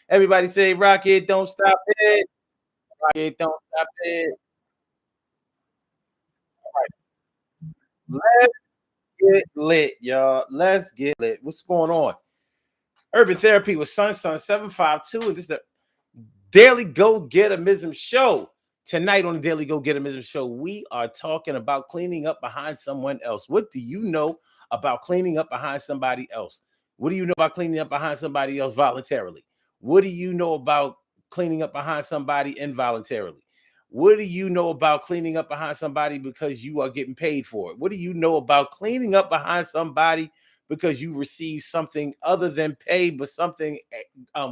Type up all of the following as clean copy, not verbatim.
Everybody say rocket, don't stop it. Rocket, don't stop it. Let's get lit, y'all. Let's get lit. What's going on? Urban Therapy with Sun 752. And this is the Daily Go Getimism Show. Tonight on the Daily Go Getimism Show, we are talking about cleaning up behind someone else. What do you know about cleaning up behind somebody else? What do you know about cleaning up behind somebody else voluntarily? What do you know about cleaning up behind somebody involuntarily? What do you know about cleaning up behind somebody because you are getting paid for it? What do you know about cleaning up behind somebody because you receive something other than pay, but something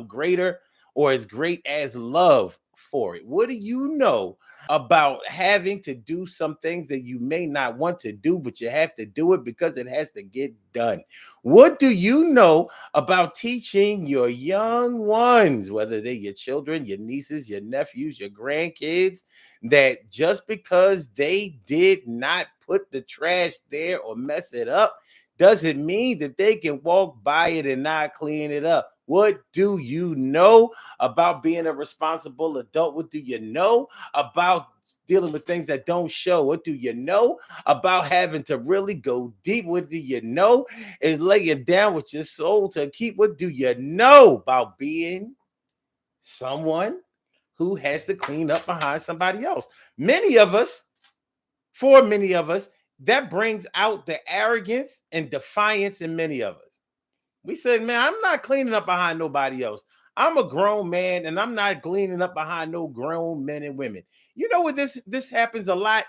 greater or as great as love for it? What do you know about having to do some things that you may not want to do, but you have to do it because it has to get done? What do you know about teaching your young ones, whether they're your children, your nieces, your nephews, your grandkids, that just because they did not put the trash there or mess it up doesn't mean that they can walk by it and not clean it up? What do you know about being a responsible adult? What do you know about dealing with things that don't show? What do you know about having to really go deep? What do you know is laying down with your soul to keep? What do you know about being someone who has to clean up behind somebody else? For many of us, that brings out the arrogance and defiance in many of us. We said, man, I'm not cleaning up behind nobody else. I'm a grown man and I'm not cleaning up behind no grown men and women. You know what, this happens a lot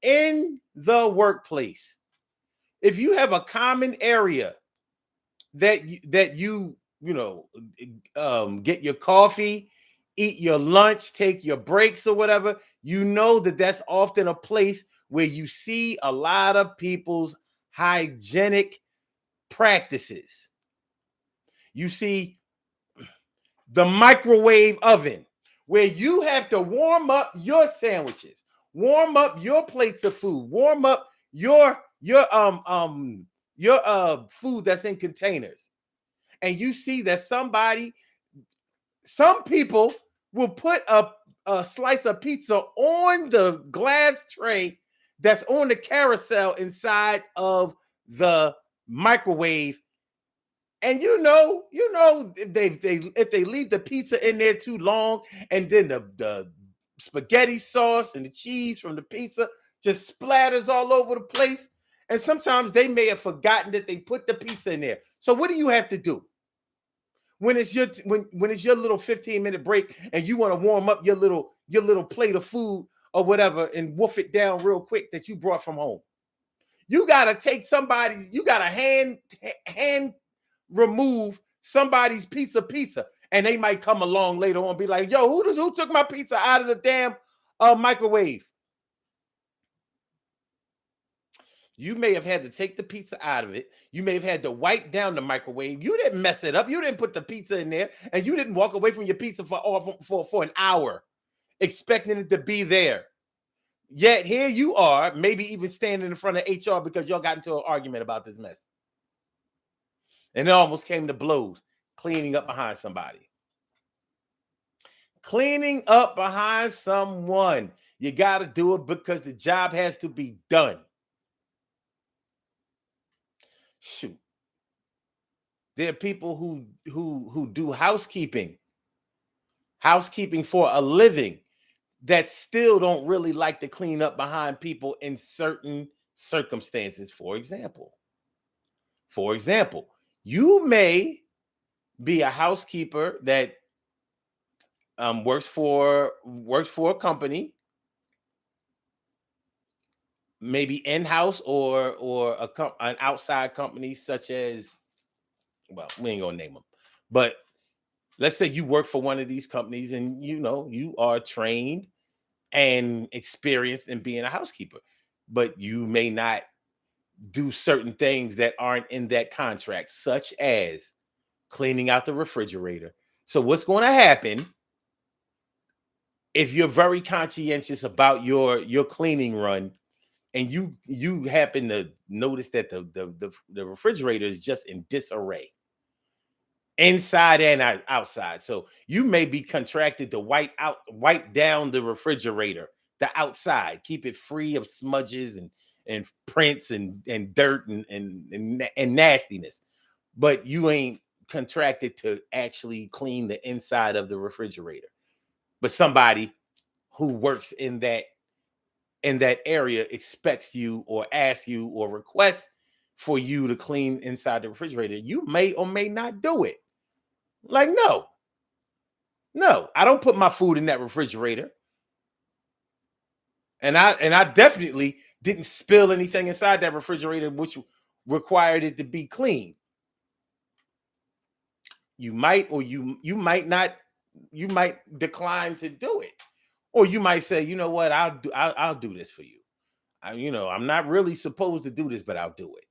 in the workplace. If you have a common area that get your coffee, eat your lunch, take your breaks or whatever, you know that that's often a place where you see a lot of people's hygienic practices. You see the microwave oven where you have to warm up your sandwiches, warm up your plates of food, warm up your food that's in containers. And you see that some people will put a slice of pizza on the glass tray that's on the carousel inside of the microwave. And if they leave the pizza in there too long, and then the spaghetti sauce and the cheese from the pizza just splatters all over the place. And sometimes they may have forgotten that they put the pizza in there. So what do you have to do when it's your little 15-minute break and you want to warm up your little plate of food or whatever and wolf it down real quick that you brought from home? You gotta you gotta hand remove somebody's pizza, and they might come along later on and be like, yo, who took my pizza out of the damn microwave? You may have had to take the pizza out of it. You may have had to wipe down the microwave. You didn't mess it up. You didn't put the pizza in there, and you didn't walk away from your pizza for an hour expecting it to be there. Yet here you are, maybe even standing in front of HR because y'all got into an argument about this mess. And it almost came to blows, cleaning up behind somebody. Cleaning up behind someone. You got to do it because the job has to be done. Shoot. There are people who do housekeeping for a living, that still don't really like to clean up behind people in certain circumstances. For example, you may be a housekeeper that works for a company, maybe in-house or an outside company, such as, well, we ain't gonna name them, but let's say you work for one of these companies and you are trained and experienced in being a housekeeper, but you may not do certain things that aren't in that contract, such as cleaning out the refrigerator. So what's going to happen if you're very conscientious about your cleaning run? and you happen to notice that the refrigerator is just in disarray, inside and outside. So you may be contracted to wipe down the refrigerator, the outside, keep it free of smudges and prints and dirt and nastiness. But you ain't contracted to actually clean the inside of the refrigerator. But somebody who works in that area expects you or asks you or requests for you to clean inside the refrigerator. You may or may not do it. Like, no, I don't put my food in that refrigerator. And I definitely didn't spill anything inside that refrigerator, which required it to be clean. You might, or you might not, you might decline to do it. Or you might say, you know what, I'll do this for you. I'm not really supposed to do this, but I'll do it.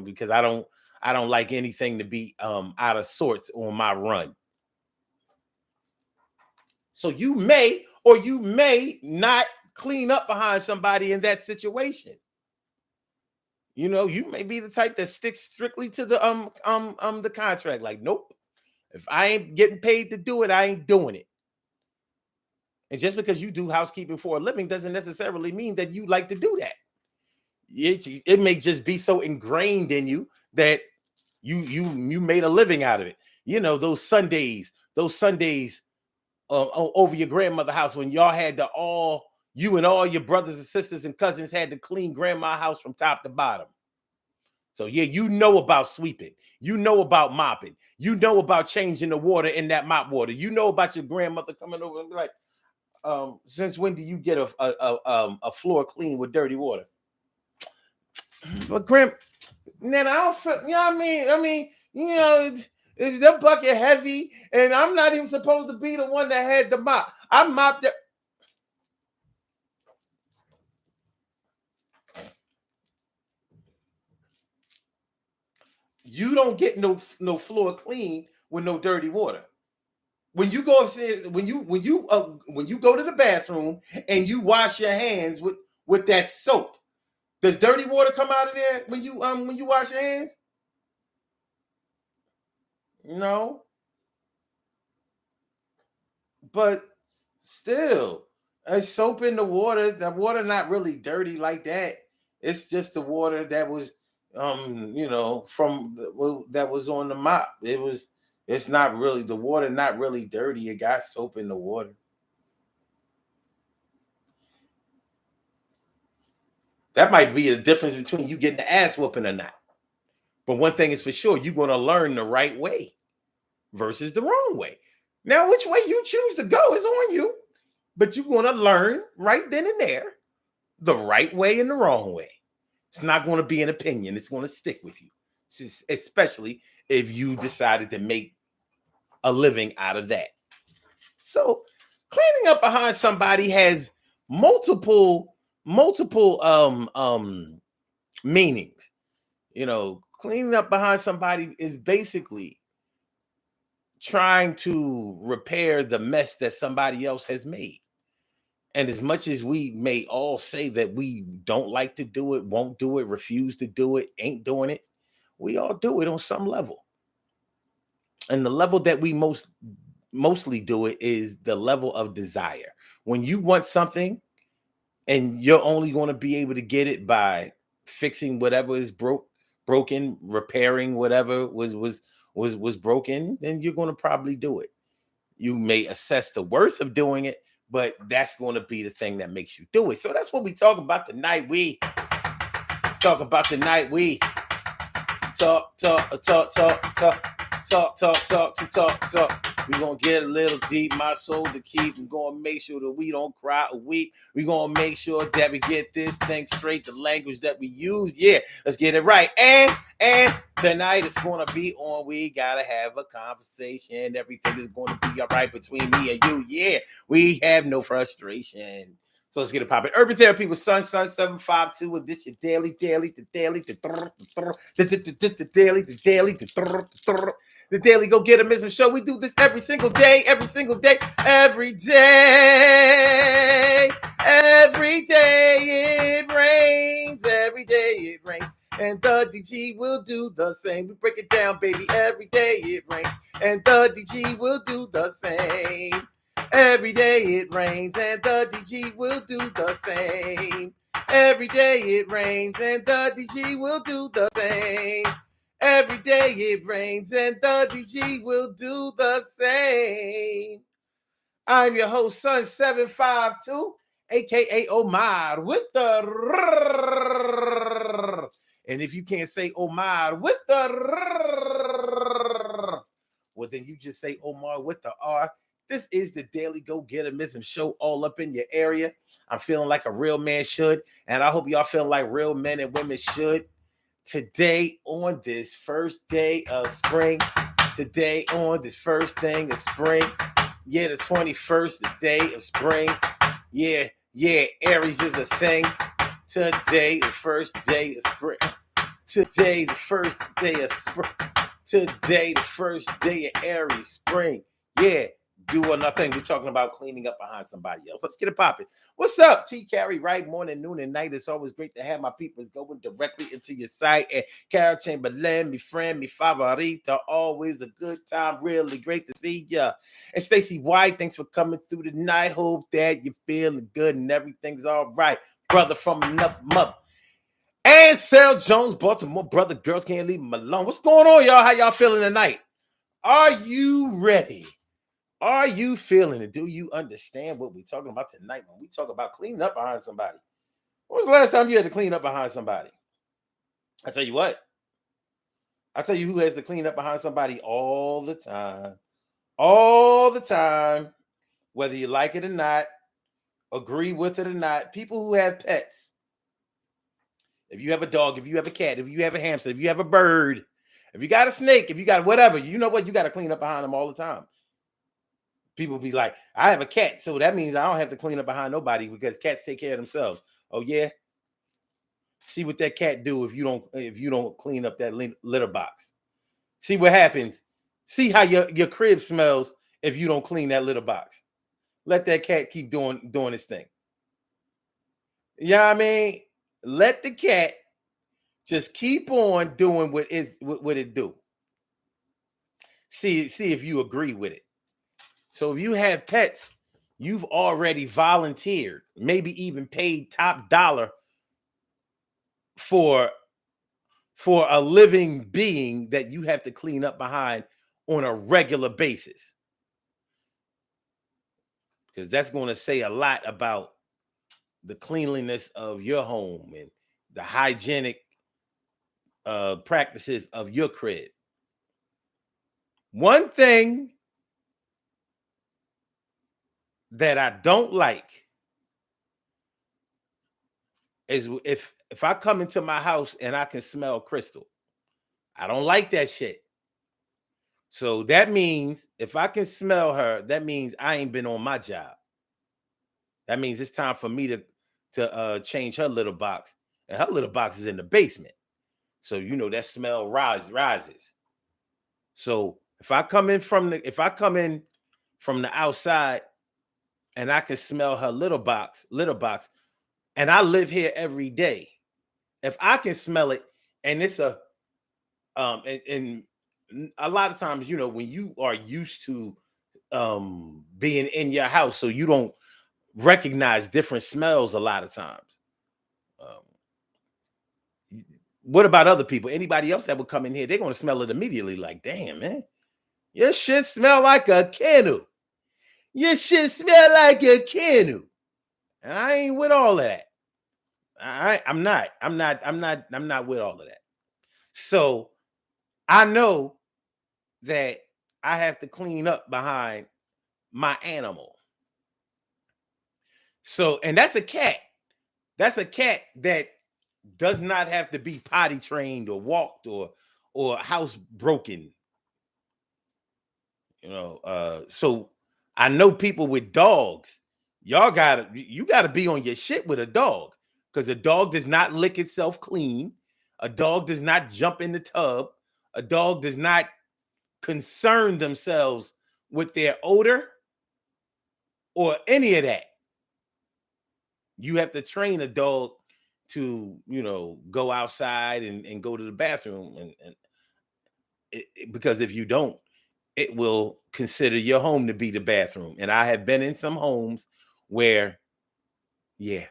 Because I don't like anything to be out of sorts on my run. So you may or you may not clean up behind somebody in that situation. You may be the type that sticks strictly to the contract. Like, nope, if I ain't getting paid to do it, I ain't doing it. And just because you do housekeeping for a living doesn't necessarily mean that you like to do that. It may just be so ingrained in you that you made a living out of it. Those Sundays over your grandmother's house when y'all had you and all your brothers and sisters and cousins had to clean grandma's house from top to bottom. So yeah, about sweeping, about mopping, about changing the water in that mop water, about your grandmother coming over and be like, since when do you get a floor clean with dirty water? But then I don't feel, if the bucket heavy and I'm not even supposed to be the one that had the mop. I mopped it. You don't get no floor clean with no dirty water. When you go upstairs, when you go to the bathroom and you wash your hands with that soap, does dirty water come out of there when you wash your hands? No. But still, a soap in the water. The water not really dirty like that. It's just the water that was, that was on the mop. It's not really the water, not really dirty. It got soap in the water. That might be the difference between you getting the ass whooping or not. But one thing is for sure, you're going to learn the right way versus the wrong way. Now, which way you choose to go is on you, but you're going to learn right then and there the right way and the wrong way. It's not going to be an opinion. It's going to stick with you, especially if you decided to make a living out of that. So cleaning up behind somebody has multiple meanings. Cleaning up behind somebody is basically trying to repair the mess that somebody else has made. And as much as we may all say that we don't like to do it, won't do it, refuse to do it, ain't doing it, we all do it on some level. And the level that we mostly do it is the level of desire. When you want something and you're only going to be able to get it by fixing whatever is broken, repairing whatever was broken, then you're going to probably do it. You may assess the worth of doing it, but that's going to be the thing that makes you do it. So that's what we talk about tonight. We talk about tonight. We talk. We're going to get a little deep, my soul to keep. We're going to make sure that we don't cry or weep. We're going to make sure that we get this thing straight, the language that we use. Yeah, let's get it right. And tonight it's going to be on. We got to have a conversation. Everything is going to be all right between me and you. Yeah, we have no frustration. So let's get it popping. Urban Therapy with Sun 752. And this your daily. The Daily Go Get 'Em Show. We do this every single day, every single day, every day. Every day it rains, every day it rains. And the DG will do the same. We break it down, baby. Every day it rains. And the DG will do the same. Every day it rains. And the DG will do the same. Every day it rains. And the DG will do the same. Every day it rains. And the DG will do the same. I'm your host, Son 752, aka Omar, with the rrrr. And if you can't say Omar with the rrrr, well, then you just say Omar with the R. This is the Daily Go Get 'Em Show, all up in your area. I'm feeling like a real man should, and I hope y'all feeling like real men and women should. Today, on this first day of spring, today on this first thing of spring, yeah, the 21st, the day of spring. Yeah, Aries is a thing. Today, the first day of spring. Today, the first day of spring. Today, the first day of Aries, spring. Yeah, doing nothing. We're talking about cleaning up behind somebody else. Let's get it popping. What's up, T. Carey? Right, morning, noon, and night. It's always great to have my people going directly into your site. And Carol Chamberlain, me friend, me favorita. Always a good time. Really great to see ya. And Stacey White, thanks for coming through tonight. Hope that you're feeling good and everything's all right. Brother from another mother. And Sal Jones, Baltimore brother. Girls can't leave him alone. What's going on, y'all? How y'all feeling tonight? Are you ready? Are you feeling it? Do you understand what we're talking about tonight when we talk about cleaning up behind somebody? When was the last time you had to clean up behind somebody? I tell you what. I tell you who has to clean up behind somebody all the time. All the time. Whether you like it or not, agree with it or not. People who have pets. If you have a dog, if you have a cat, if you have a hamster, if you have a bird, if you got a snake, if you got whatever, you know what? You got to clean up behind them all the time. People be like, I have a cat, so that means I don't have to clean up behind nobody because cats take care of themselves. Oh yeah. See what that cat do if you don't clean up that litter box. See what happens. See how your crib smells if you don't clean that litter box. Let that cat keep doing its thing. You know what I mean? Let the cat just keep on doing what it do. See if you agree with it. So if you have pets, you've already volunteered, maybe even paid top dollar for a living being that you have to clean up behind on a regular basis. Because that's going to say a lot about the cleanliness of your home and the hygienic practices of your crib. One thing that I don't like is if I come into my house and I can smell Crystal. I don't like that shit. So that means if I can smell her, that means I ain't been on my job. That means it's time for me to change her litter box. And her litter box is in the basement. So you know that smell rises. So if I come in from the outside and I can smell her litter box, and I live here every day, if I can smell it, and it's a and a lot of times, you know, when you are used to being in your house, so you don't recognize different smells a lot of times. What about other people? Anybody else that would come in here, they're going to smell it immediately. Like, damn, man, your shit smell like a candle. Your shit smell like a candle. And I ain't with all of that. I'm not with all of that. So I know that I have to clean up behind my animal. So, and that's a cat. That's a cat that does not have to be potty trained or walked or housebroken. You know, so I know people with dogs. You gotta be on your shit with a dog because a dog does not lick itself clean. A dog does not jump in the tub. A dog does not concern themselves with their odor or any of that. You have to train a dog to, go outside and go to the bathroom. Because if you don't, it will consider your home to be the bathroom. And I have been in some homes where, yeah,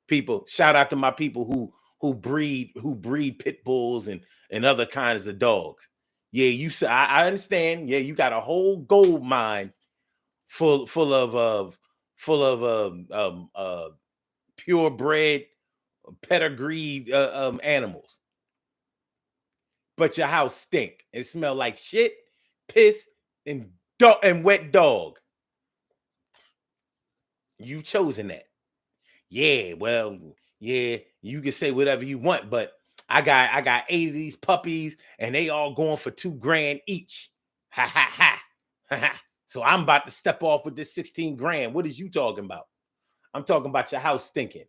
people, shout out to my people who breed pit bulls and other kinds of dogs. Yeah, I understand. Yeah, you got a whole gold mine full of purebred, pedigreed animals, but your house stink. It smell like shit, piss, and wet dog. You've chosen that. Yeah, well, yeah, you can say whatever you want, but I got 8 of these puppies and they all going for $2,000 each. Ha ha ha. Ha ha. So I'm about to step off with this 16 grand. What is you talking about? I'm talking about your house stinking.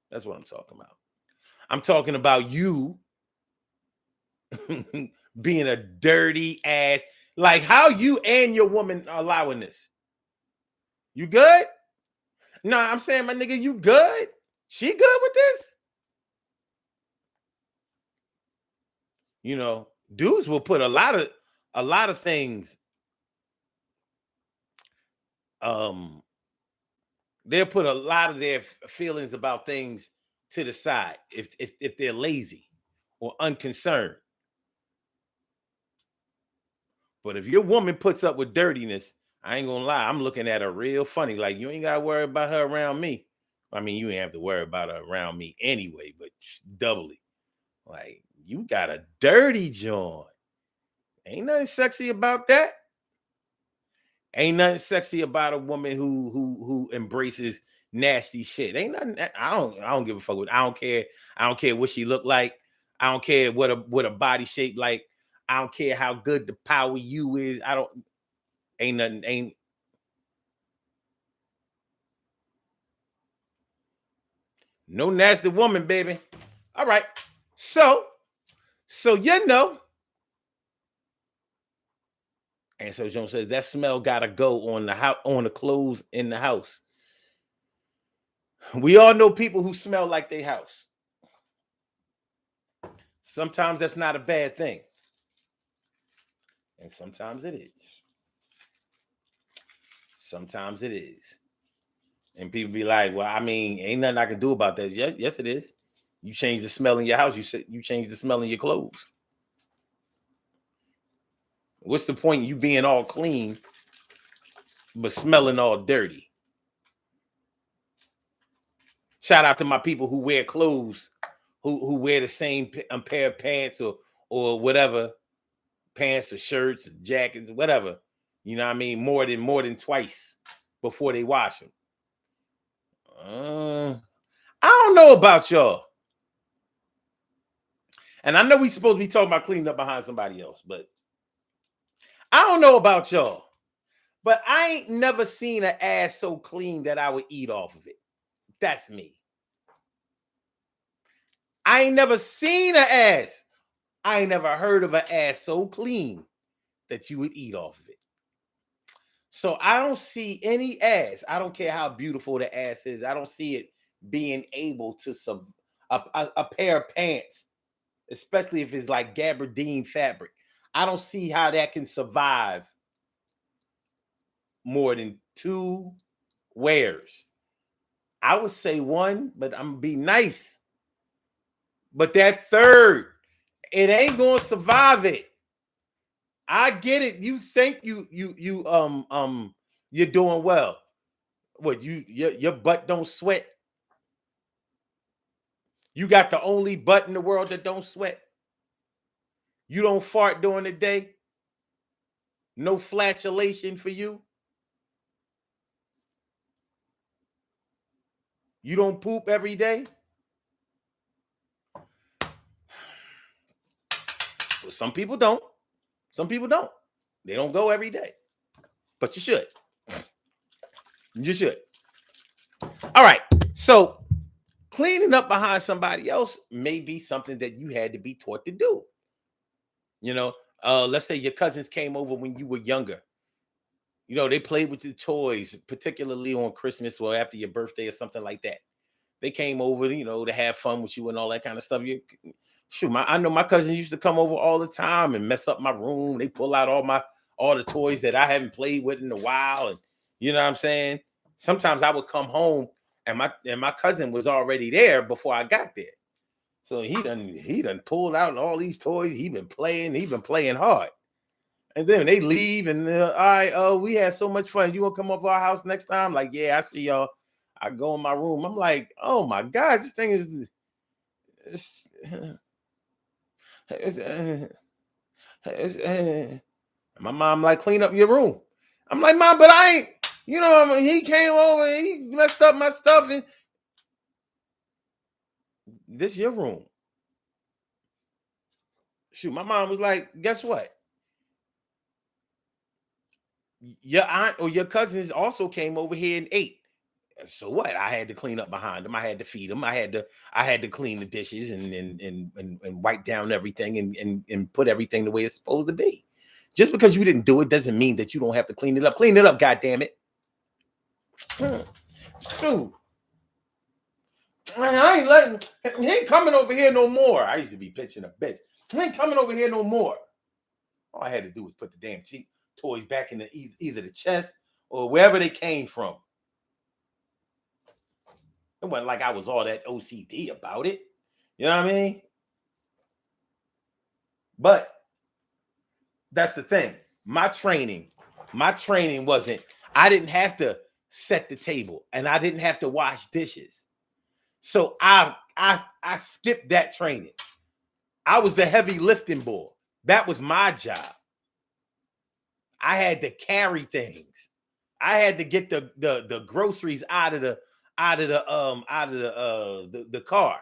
That's what I'm talking about. I'm talking about you being a dirty ass. Like, how you and your woman are allowing this? You good? No, I'm saying, my nigga, you good? She good with this? Dudes will put a lot of things. They'll put a lot of their feelings about things to the side if they're lazy or unconcerned. But if your woman puts up with dirtiness, I ain't gonna lie, I'm looking at her real funny. Like, you ain't gotta worry about her around me. I mean, you ain't have to worry about her around me anyway, but doubly. Like, you got a dirty joint. Ain't nothing sexy about that. Ain't nothing sexy about a woman who embraces nasty shit. Ain't nothing. I don't give a fuck with. I don't care. I don't care what she look like. I don't care what a body shape like. I don't care how good the power you is. I don't. Ain't nothing. Ain't. No nasty woman, baby. All right. So And so Jones says that smell gotta go on the house, on the clothes in the house. We all know people who smell like their house. Sometimes that's not a bad thing. And sometimes it is. Sometimes it is. And people be like, well, I mean, ain't nothing I can do about that. Yes, it is. You change the smell in your house, you change the smell in your clothes. What's the point of you being all clean but smelling all dirty? Shout out to my people who wear clothes, who wear the same pair of pants or whatever, pants or shirts, or jackets, whatever. You know what I mean? More than twice before they wash them. I don't know about y'all. And I know we supposed to be talking about cleaning up behind somebody else, but I don't know about y'all. But I ain't never seen an ass so clean that I would eat off of it. That's me. I ain't never seen an ass. I ain't never heard of an ass so clean that you would eat off of it. So I don't see any ass. I don't care how beautiful the ass is. I don't see it being able to a pair of pants, especially if it's like gabardine fabric. I don't see how that can survive more than 2 wears. I would say 1, but I'm gonna be nice. But that third, it ain't gonna survive it. I get it. You think you're doing well. What, your butt don't sweat? You got the only butt in the world that don't sweat. You don't fart during the day. No flatulation for you. You don't poop every day. Well, some people don't. Some people don't. They don't go every day. But you should. You should. All right. So cleaning up behind somebody else may be something that you had to be taught to do. Let's say your cousins came over when you were younger. They played with the toys, particularly on Christmas or after your birthday or something like that. They came over, to have fun with you and all that kind of stuff. I know my cousins used to come over all the time and mess up my room. They pull out all the toys that I haven't played with in a while, and you know what I'm saying. Sometimes I would come home and my cousin was already there before I got there. So he done pulled out all these toys. He been playing hard. And then they leave and all right, we had so much fun. You want to come up to our house next time? Like, yeah, I see y'all. I go in my room. I'm like, oh my God, this thing is my mom like, clean up your room. I'm like, Mom, but I ain't, he came over and he messed up my stuff, and this your room. Shoot, my mom was like, guess what? Your aunt or your cousins also came over here and ate. So what? I had to clean up behind them. I had to feed them. I had to clean the dishes and wipe down everything and put everything the way it's supposed to be. Just because you didn't do it doesn't mean that you don't have to clean it up. Clean it up, God damn it. Shoot. I ain't letting, he ain't coming over here no more. I used to be pitching a bitch. He ain't coming over here no more. All I had to do was put the damn toys back in either the chest or wherever they came from. It wasn't like I was all that OCD about it. You know what I mean? But that's the thing. My training wasn't, I didn't have to set the table and I didn't have to wash dishes. So I skipped that training. I was the heavy lifting boy. That was my job. I had to carry things. I had to get the groceries out of the car.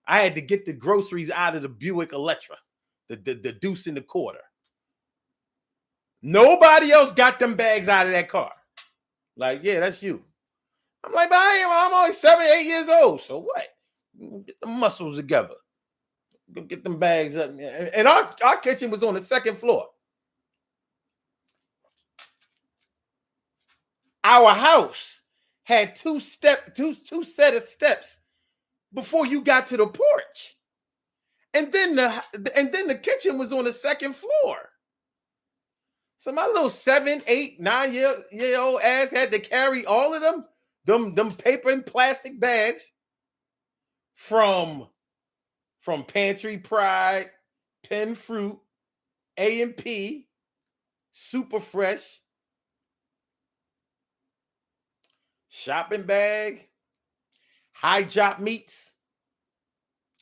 I had to get the groceries out of the Buick Electra, the deuce in the quarter. Nobody else got them bags out of that car. Like, yeah, that's you. I'm like, but I'm only 7, 8 years old. So what? Get the muscles together. Go get them bags up. And our kitchen was on the second floor. Our house had two set of steps before you got to the porch. And then the kitchen was on the second floor. So my little 7, 8, 9 year old ass had to carry all of them paper and plastic bags from Pantry Pride, Penn Fruit, A&P, Super Fresh, Shopping Bag, High Drop Meats.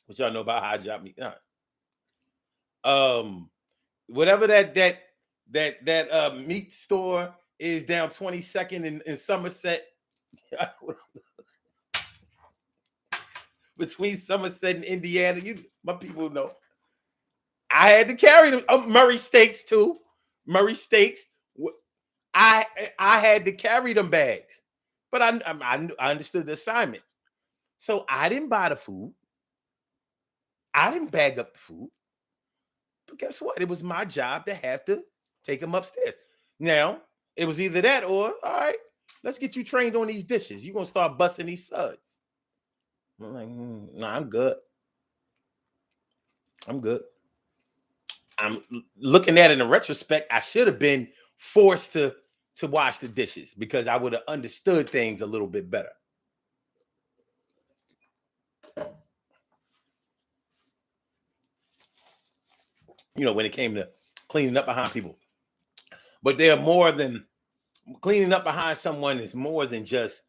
What y'all know about High Drop Meat? Whatever that meat store is down 22nd in Somerset. Between Somerset and Indiana, my people know. I had to carry them. Murray Steaks too. Murray Steaks. I had to carry them bags, but I understood the assignment. So I didn't buy the food. I didn't bag up the food. But guess what? It was my job to have to take them upstairs. Now, it was either that or, all right, let's get you trained on these dishes. You're going to start busting these suds. I'm like, nah, I'm good. I'm good. I'm looking at it in retrospect. I should have been forced to wash the dishes because I would have understood things a little bit better. When it came to cleaning up behind people. But they're more than cleaning up behind someone is more than just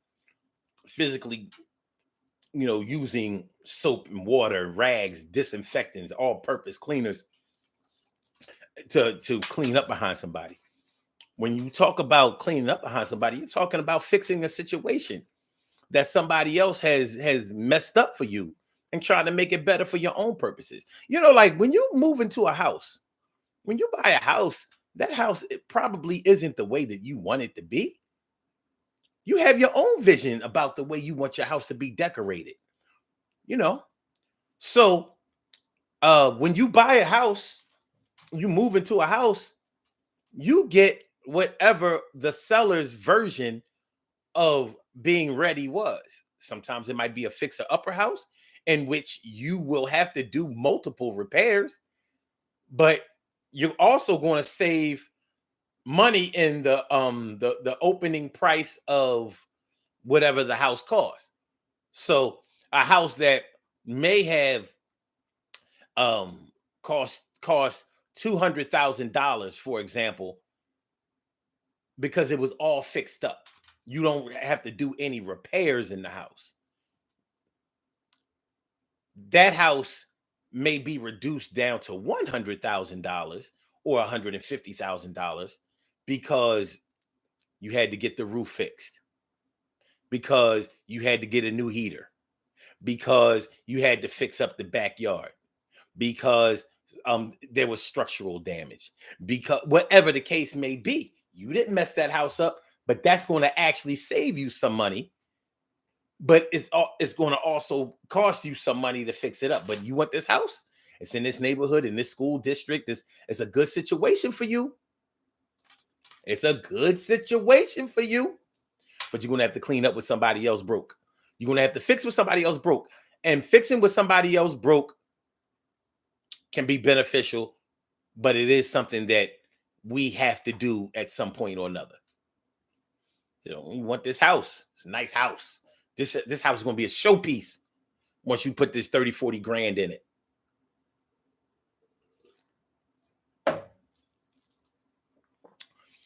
physically, using soap and water, rags, disinfectants, all-purpose cleaners to clean up behind somebody. When you talk about cleaning up behind somebody, you're talking about fixing a situation that somebody else has messed up for you and trying to make it better for your own purposes. Like when you move into a house, when you buy a house, that house, it probably isn't the way that you want it to be. You have your own vision about the way you want your house to be decorated. So when you buy a house, you move into a house, you get whatever the seller's version of being ready was. Sometimes it might be a fixer upper house in which you will have to do multiple repairs, but you're also going to save money in the opening price of whatever the house costs. So a house that may have cost $200,000, for example, because it was all fixed up. You don't have to do any repairs in the house. That house may be reduced down to $100,000 or $150,000 because you had to get the roof fixed, because you had to get a new heater, because you had to fix up the backyard, because there was structural damage, because whatever the case may be, you didn't mess that house up, but that's going to actually save you some money. But it's going to also cost you some money to fix it up. But you want this house? It's in this neighborhood, in this school district. It's a good situation for you. It's a good situation for you. But you're going to have to clean up with somebody else broke. You're going to have to fix with somebody else broke. And fixing with somebody else broke can be beneficial, but it is something that we have to do at some point or another. We want this house. It's a nice house. This house is going to be a showpiece once you put this 30, 40 grand in it.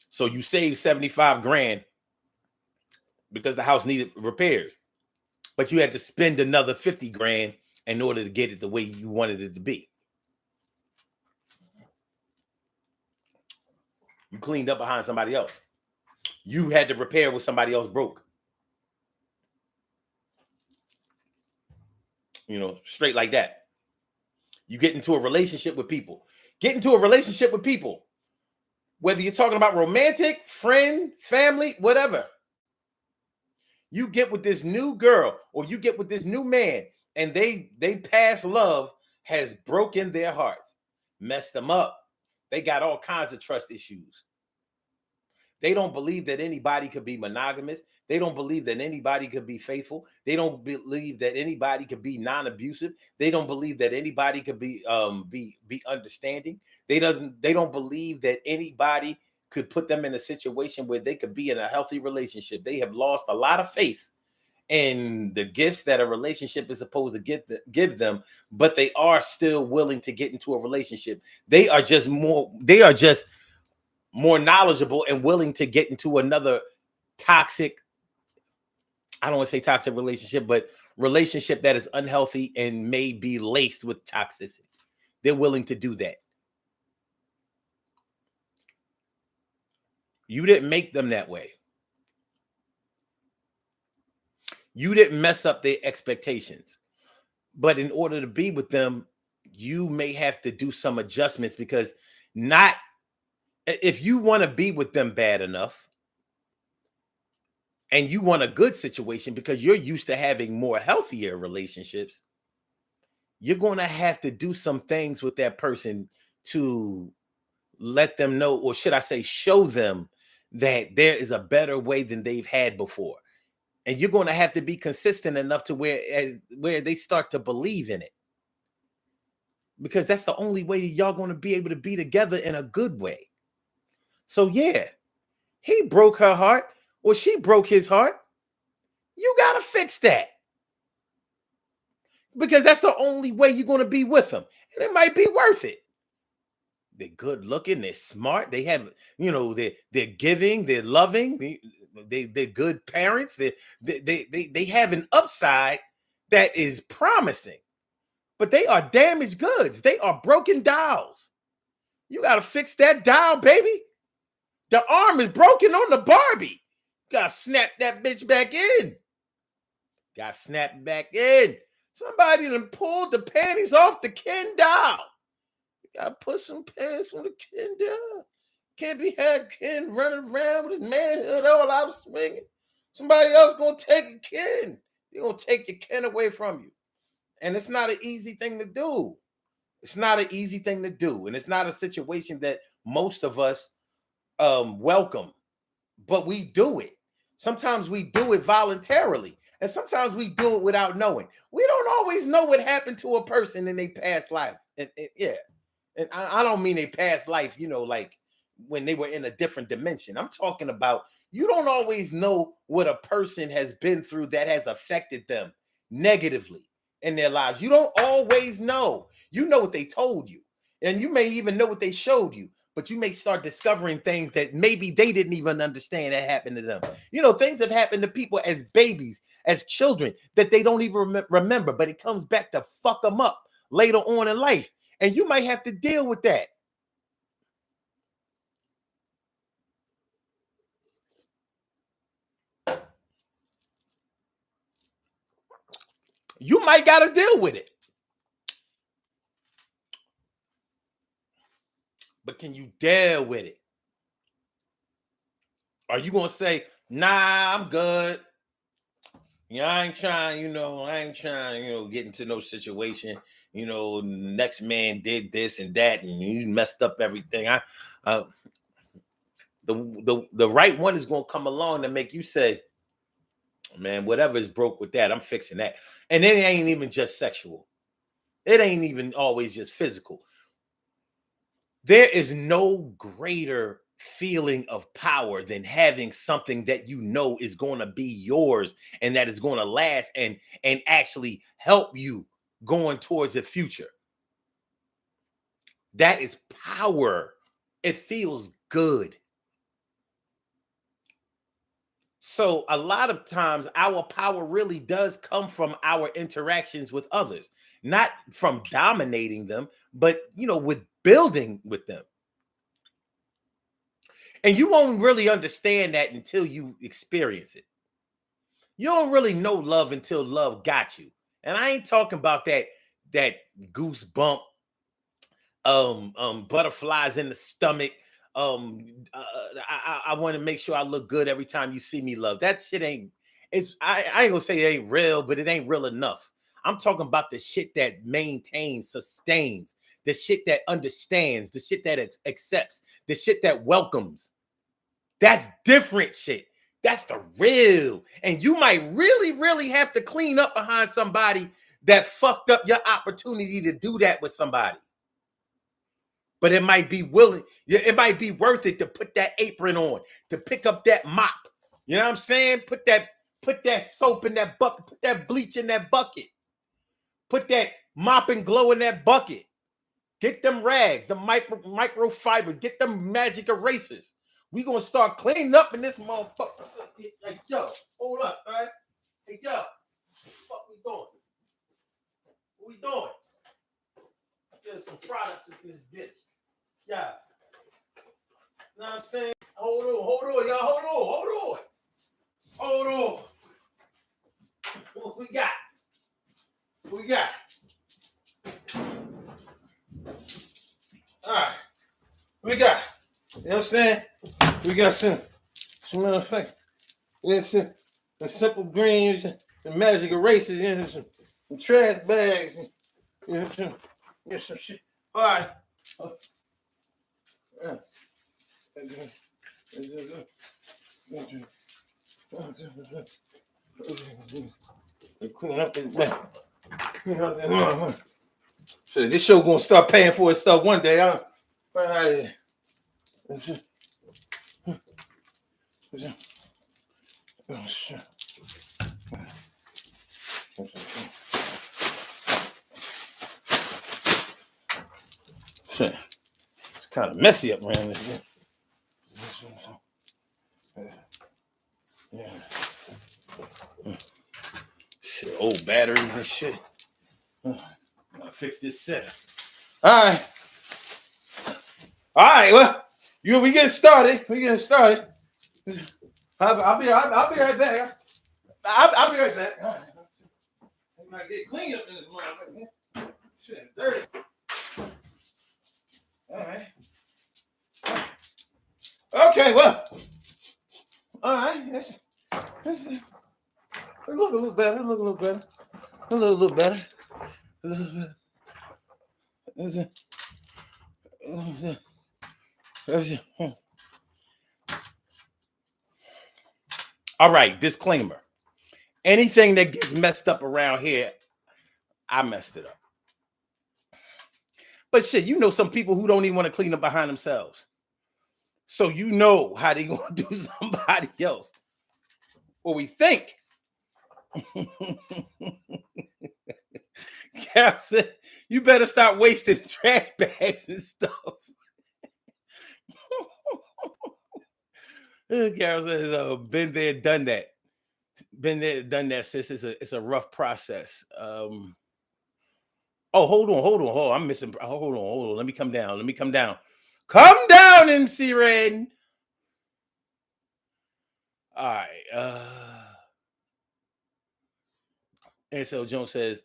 So you save 75 grand because the house needed repairs, but you had to spend another 50 grand in order to get it the way you wanted it to be. You cleaned up behind somebody else. You had to repair what somebody else broke. Straight like that. You get into a relationship with people. Whether you're talking about romantic, friend, family, whatever. You get with this new girl or you get with this new man, and they past love has broken their hearts, messed them up. They got all kinds of trust issues. They don't believe that anybody could be monogamous. They don't believe that anybody could be faithful. They don't believe that anybody could be non-abusive. They don't believe that anybody could be understanding. They don't believe that anybody could put them in a situation where they could be in a healthy relationship. They have lost a lot of faith in the gifts that a relationship is supposed to give them, but they are still willing to get into a relationship. They are just more knowledgeable and willing to get into another toxic, I don't want to say toxic relationship, but relationship that is unhealthy and may be laced with toxicity. They're willing to do that. You didn't make them that way. You didn't mess up their expectations. But in order to be with them, you may have to do some adjustments, because if you want to be with them bad enough and you want a good situation because you're used to having more healthier relationships, you're going to have to do some things with that person to let them know, or should I say, show them that there is a better way than they've had before. And you're going to have to be consistent enough to where they start to believe in it. Because that's the only way y'all going to be able to be together in a good way. So yeah, he broke her heart or she broke his heart. You got to fix that. Because that's the only way you're going to be with them. And it might be worth it. They're good looking, they're smart, they have, they're giving, they're loving, they're good parents, they have an upside that is promising. But they are damaged goods. They are broken dolls. You got to fix that doll, baby. The arm is broken on the Barbie. You got to snap that bitch back in. Got to snap back in. Somebody done pulled the panties off the Ken doll. You got to put some pants on the Ken doll. Can't be had Ken running around with his manhood all out swinging. Somebody else going to take a Ken. They're going to take your Ken away from you. And it's not an easy thing to do. It's not an easy thing to do, and it's not a situation that most of us welcome, but we do it. Sometimes we do it voluntarily, and sometimes we do it without knowing. We don't always know what happened to a person in their past life. And yeah, and I don't mean their past life, like when they were in a different dimension. I'm talking about you don't always know what a person has been through that has affected them negatively in their lives. You don't always know. You know what they told you, and you may even know what they showed you, but you may start discovering things that maybe they didn't even understand that happened to them. Things have happened to people as babies, as children, that they don't even remember, but it comes back to fuck them up later on in life. And you might have to deal with that. You might got to deal with it. But can you deal with it? Are you going to say, nah, I'm good? I ain't trying, get into no situation. Next man did this and that, and you messed up everything. The right one is going to come along and make you say, man, whatever is broke with that, I'm fixing that. And it ain't even just sexual. It ain't even always just physical. There is no greater feeling of power than having something that is going to be yours and that is going to last and actually help you going towards the future. That is power. It feels good. So a lot of times our power really does come from our interactions with others, not from dominating them, but with building with them. And you won't really understand that until you experience it. You don't really know love until love got you. And I ain't talking about that goosebump, butterflies in the stomach. I want to make sure I look good every time you see me, love. That shit ain't. I ain't gonna say it ain't real, but it ain't real enough. I'm talking about the shit that maintains, sustains, the shit that understands, the shit that accepts, the shit that welcomes. That's different shit. That's the real. And you might really, really have to clean up behind somebody that fucked up your opportunity to do that with somebody. But it might be it might be worth it to put that apron on, to pick up that mop. You know what I'm saying? Put that soap in that bucket, put that bleach in that bucket. Put that mop and glow in that bucket. Get them rags, the microfibers, get them magic erasers. We gonna start cleaning up in this motherfucker. Like, yo, hold up, son. Hey, yo, what the fuck we doing? What we doing? There's some products in this bitch. Yeah. You know what I'm saying? Hold on, y'all. Hold on. What we got? All right. We got. You know what I'm saying? We got some motherfucking. Some simple greens, some magic erasers, some trash bags, and some shit. All right. Clean up this back. So this show gonna start paying for itself one day. All right. Oh shit. It's kind of messy up around this. Yeah. Shit, old batteries and shit. I'll fix this set. All right. Well, we getting started. I'll be right back. I'll be right back. All right. I might get clean up in this motherfucker. Shit, dirty. All right. Okay, well. All right. It look a little better. A little better. All right, disclaimer. Anything that gets messed up around here, I messed it up. But shit, you know some people who don't even want to clean up behind themselves. So you know how they gonna do somebody else. Or we think. Carol said, you better stop wasting trash bags and stuff. Carol says, been there, done that. Been there, done that, sis. It's a rough process. Oh, hold on. I'm missing. Hold on. Let me come down. Come down, MC Red. All right. And so Jones says,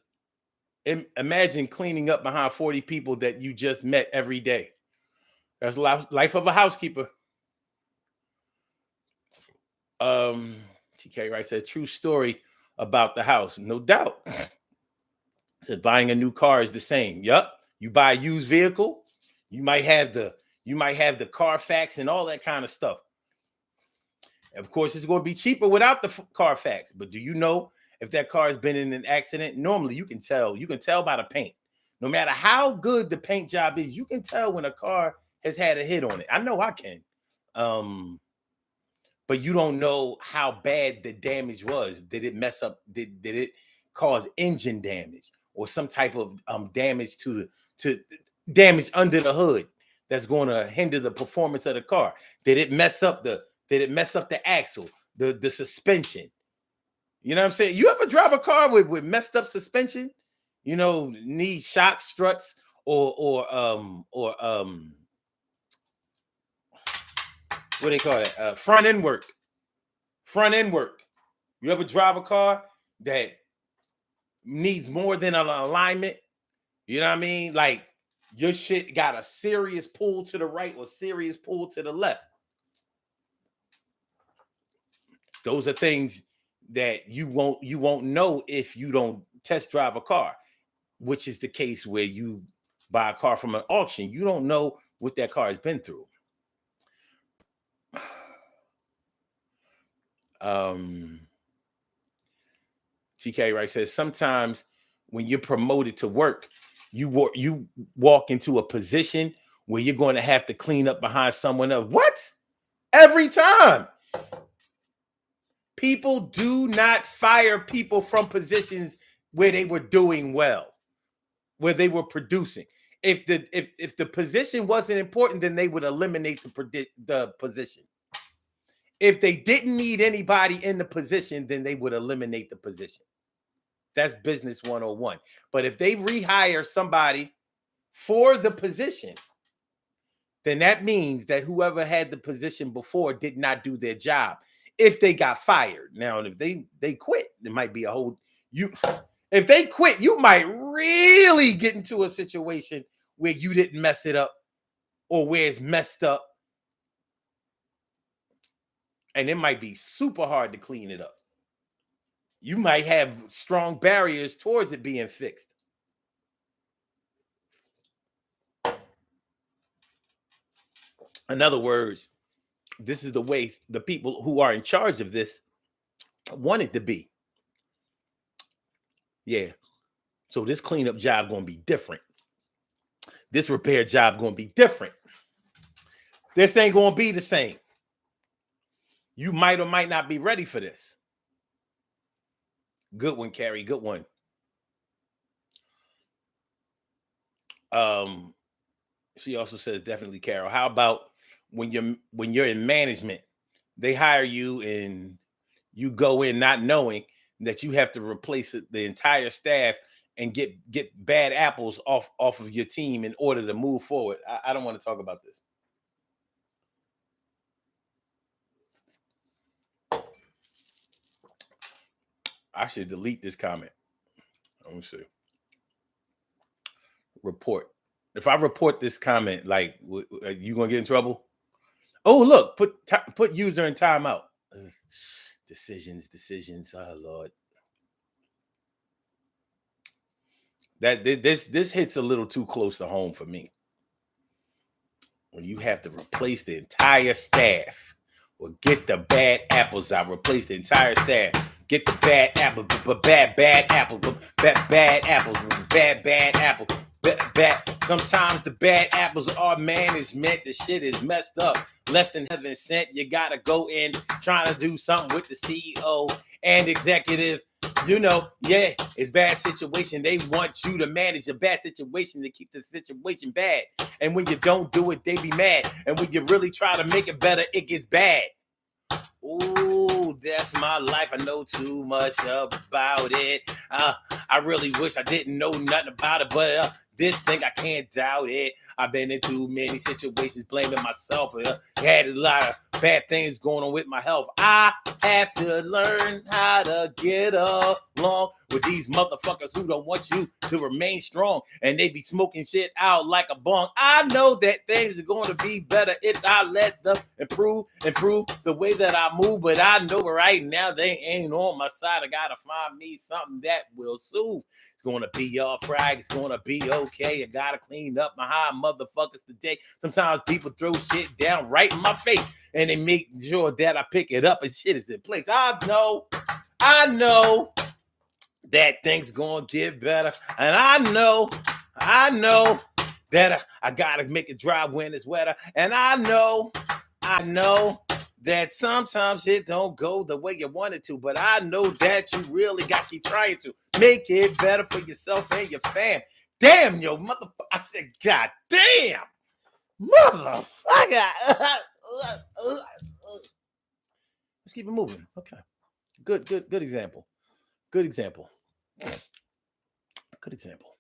imagine cleaning up behind 40 people that you just met every day. That's life of a housekeeper. TK Wright said, true story about the house. No doubt. Said buying a new car is the same. Yup. You buy a used vehicle, you might have the Carfax and all that kind of stuff. Of course, it's going to be cheaper without the Carfax. But do you know if that car has been in an accident? Normally, you can tell. You can tell by the paint. No matter how good the paint job is, you can tell when a car has had a hit on it. I know I can. But you don't know how bad the damage was. Did it mess up? Did it cause engine damage or some type of damage to damage under the hood that's going to hinder the performance of the car? Did it mess up the axle, the suspension? You know what I'm saying? You ever drive a car with messed up suspension? You know, need shock struts or what do they call it? Front end work. You ever drive a car that needs more than an alignment? You know what I mean? Like your shit got a serious pull to the right or serious pull to the left. Those are things that you won't know if you don't test drive a car, which is the case where you buy a car from an auction. You don't know what that car has been through. TK Wright says sometimes when you're promoted to work, you walk into a position where you're going to have to clean up behind someone else. What? Every time. People do not fire people from positions where they were doing well, where they were producing. If the position wasn't important, then they would eliminate the position. If they didn't need anybody in the position, then they would eliminate the position. That's business 101. But if they rehire somebody for the position, then that means that whoever had the position before did not do their job. If they got fired. Now, if they quit, it might be a whole if they quit, you might really get into a situation where you didn't mess it up or where it's messed up. And it might be super hard to clean it up. You might have strong barriers towards it being fixed. In other words, this is the way the people who are in charge of this want it to be. Yeah. So this cleanup job going to be different. This repair job going to be different. This ain't going to be the same. You might or might not be ready for this. Good one, Carrie. Good one. She also says definitely, Carol. How about when you're in management, they hire you and you go in not knowing that you have to replace the entire staff and get bad apples off of your team in order to move forward. I don't want to talk about this. I should delete this comment. Let me see. Report. If I report this comment, like, are you gonna get in trouble? Oh, look, put user in timeout. Decisions. Oh Lord. This hits a little too close to home for me. When you have to replace the entire staff, or get the bad apples out, replace the entire staff. Get the bad apple, bad apple, bad apples, bad apple, bad. Sometimes the bad apples are management. The shit is messed up. Less than heaven sent. You gotta go in trying to do something with the CEO and executive. You know, yeah, it's bad situation. They want you to manage a bad situation to keep the situation bad. And when you don't do it, they be mad. And when you really try to make it better, it gets bad. Ooh, that's my life. I know too much about it. I really wish I didn't know nothing about it, but this thing, I can't doubt it. I've been in too many situations blaming myself. Had a lot of bad things going on with my health. I have to learn how to get along with these motherfuckers who don't want you to remain strong. And they be smoking shit out like a bong. I know that things are going to be better if I let them improve the way that I move. But I know right now they ain't on my side. I got to find me something that will soothe. It's going to be all right. It's going to be okay. I got to clean up my high motherfuckers today. Sometimes people throw shit down right in my face and they make sure that I pick it up and shit is in place. I know that things going to get better. And I know that I got to make it dry when it's wetter. And I know that sometimes it don't go the way you want it to, but I know that you really got to keep trying to make it better for yourself and your fam. Damn, yo, motherfucker. I said, God damn, motherfucker. Let's keep it moving. Okay. Good example. Good example. Okay. Good example.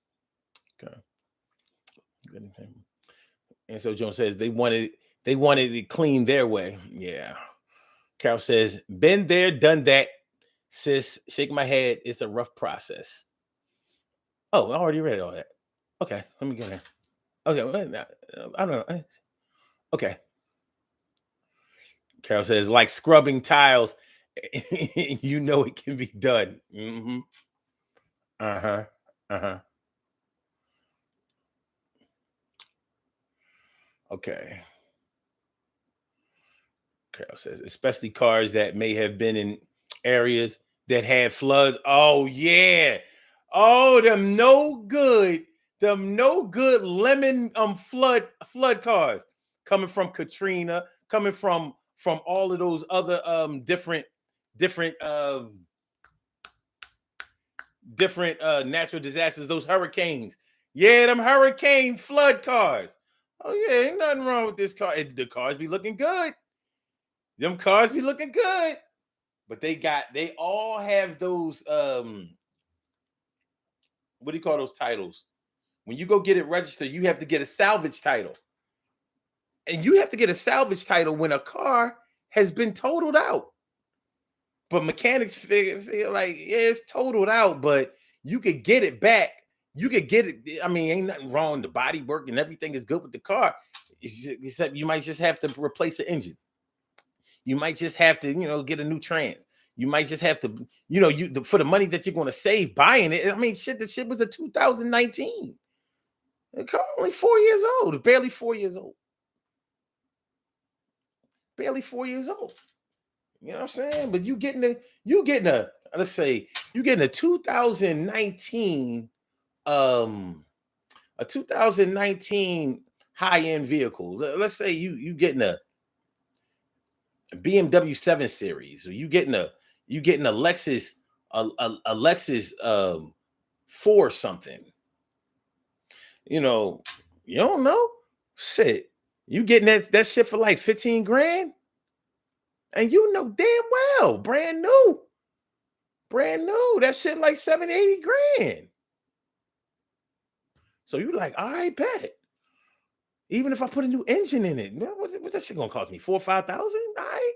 And so Jones says they wanted it clean their way. Yeah. Carol says, been there, done that. Sis, shaking my head. It's a rough process. Oh, I already read all that. Okay, let me get there. Okay, I don't know. Okay. Carol says, like scrubbing tiles, you know it can be done. Mm-hmm. Uh-huh. Okay. Carol says, especially cars that may have been in areas that had floods. Oh, yeah. Oh, them no good lemon flood cars coming from Katrina, coming from all of those other different natural disasters, those hurricanes. Yeah, them hurricane flood cars. Oh yeah, ain't nothing wrong with this car. The cars be looking good. Them cars be looking good. But they all have those what do you call those titles? When you go get it registered, you have to get a salvage title. And you have to get a salvage title when a car has been totaled out. But mechanics figure like, yeah, it's totaled out, but you could get it back. You could get it. I mean, ain't nothing wrong. The body work and everything is good with the car. Except you might just have to replace the engine. You might just have to, get a new trans. You might just have to, for the money that you're going to save buying it. I mean, the shit was a 2019. The car only 4 years old, barely 4 years old. Barely 4 years old. You know what I'm saying? But you getting a 2019 a 2019 high-end vehicle. Let's say you getting a BMW 7 Series, or you getting a Lexus a Lexus 4 something. You don't know. Shit. You getting that shit for like 15 grand? And you know damn well, brand new. That shit like 70-80 grand. So you like, all right, bet. Even if I put a new engine in it, what that shit gonna cost me? $4,000 or $5,000? All right.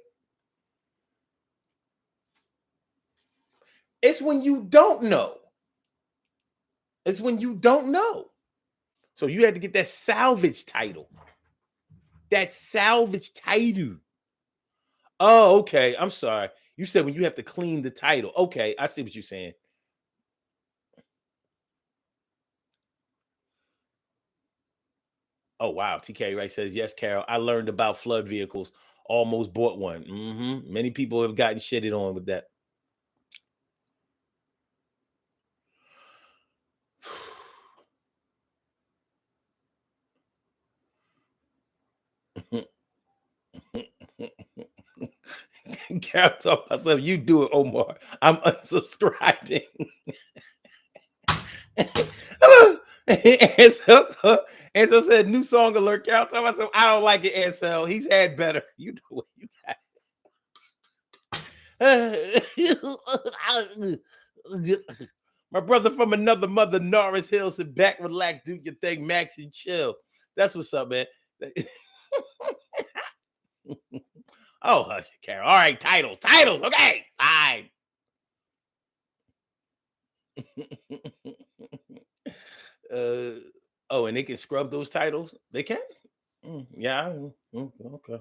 It's when you don't know. So you had to get that salvage title. Oh, okay. I'm sorry. You said when you have to clean the title. Okay, I see what you're saying. Oh wow, TK Wright says yes, Carol. I learned about flood vehicles. Almost bought one. Many people have gotten shitted on with that. Carol told myself, "You do it, Omar. I'm unsubscribing." Ansel said, "New song alert." Carol told myself, "I don't like it, Ansel. He's had better." You know what you got. My brother from another mother, Norris Hill, sit back, relax, do your thing, Max, and chill. That's what's up, man. Oh, hush, Carol. All right, titles. Okay, fine. Oh, and they can scrub those titles. They can. Yeah. Okay.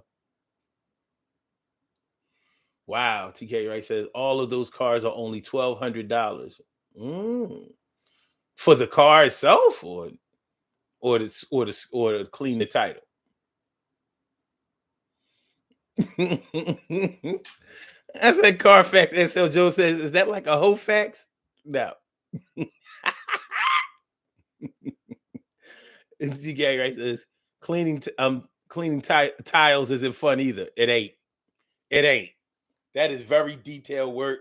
Wow. TK Wright says all of those cars are only $1,200. For the car itself, or to clean the title. I said Carfax. SL Joe says, "Is that like a whole fax?" No. TK Wright says cleaning tiles isn't fun either. It ain't. It ain't. That is very detailed work.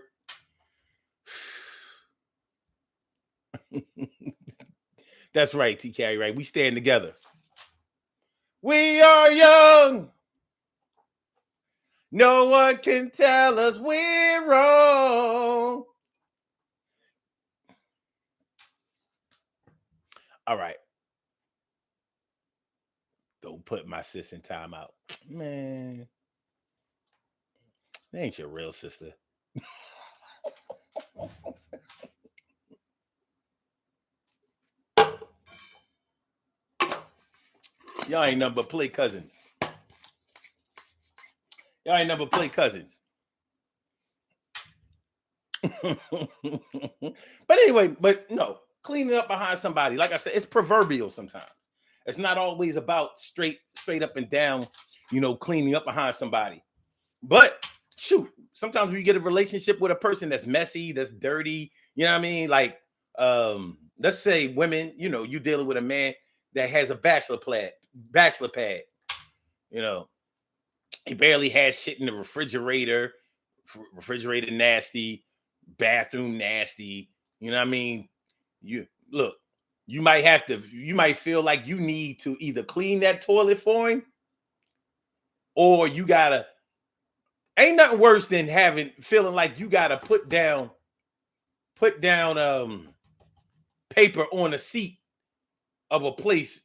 That's right, TK. Right, we stand together. We are young. No one can tell us we're wrong. All right. Don't put my sis in timeout. Man, that ain't your real sister. Y'all ain't nothing but play cousins. Y'all ain't never play cousins. But anyway, but no, cleaning up behind somebody, like I said, it's proverbial sometimes. It's not always about straight up and down, cleaning up behind somebody. But shoot, sometimes we get a relationship with a person that's messy, that's dirty, you know what I mean? Like, let's say women, you dealing with a man that has a bachelor pad, you know, he barely has shit in the refrigerator nasty, bathroom nasty. You know what I mean? You look, you might feel like you need to either clean that toilet for him, or you gotta. Ain't nothing worse than feeling like you gotta put down paper on a seat of a place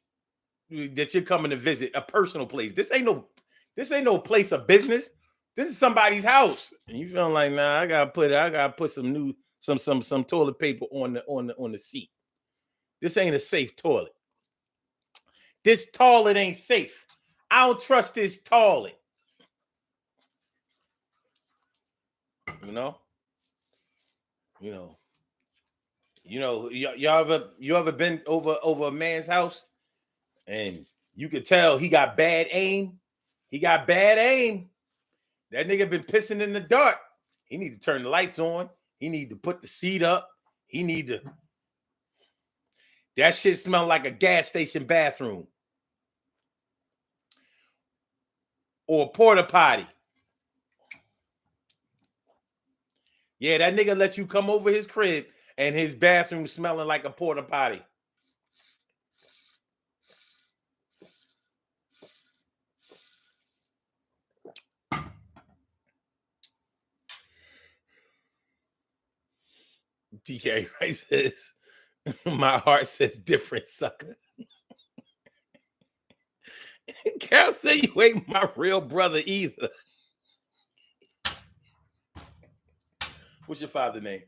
that you're coming to visit, a personal place. This ain't no place of business. This is somebody's house, and you feeling like, nah, I gotta put some toilet paper on the seat. This ain't a safe toilet. This toilet ain't safe. I don't trust this toilet. You know, you know, you ever been over a man's house and you could tell he got bad aim. He got bad aim. That nigga been pissing in the dark. He need to turn the lights on. He need to put the seat up. He need to. That shit smell like a gas station bathroom or a porta potty. Yeah, that nigga let you come over his crib and his bathroom smelling like a porta potty. DK Rice says, "My heart says different, sucker." Can't say you ain't my real brother either. What's your father's name?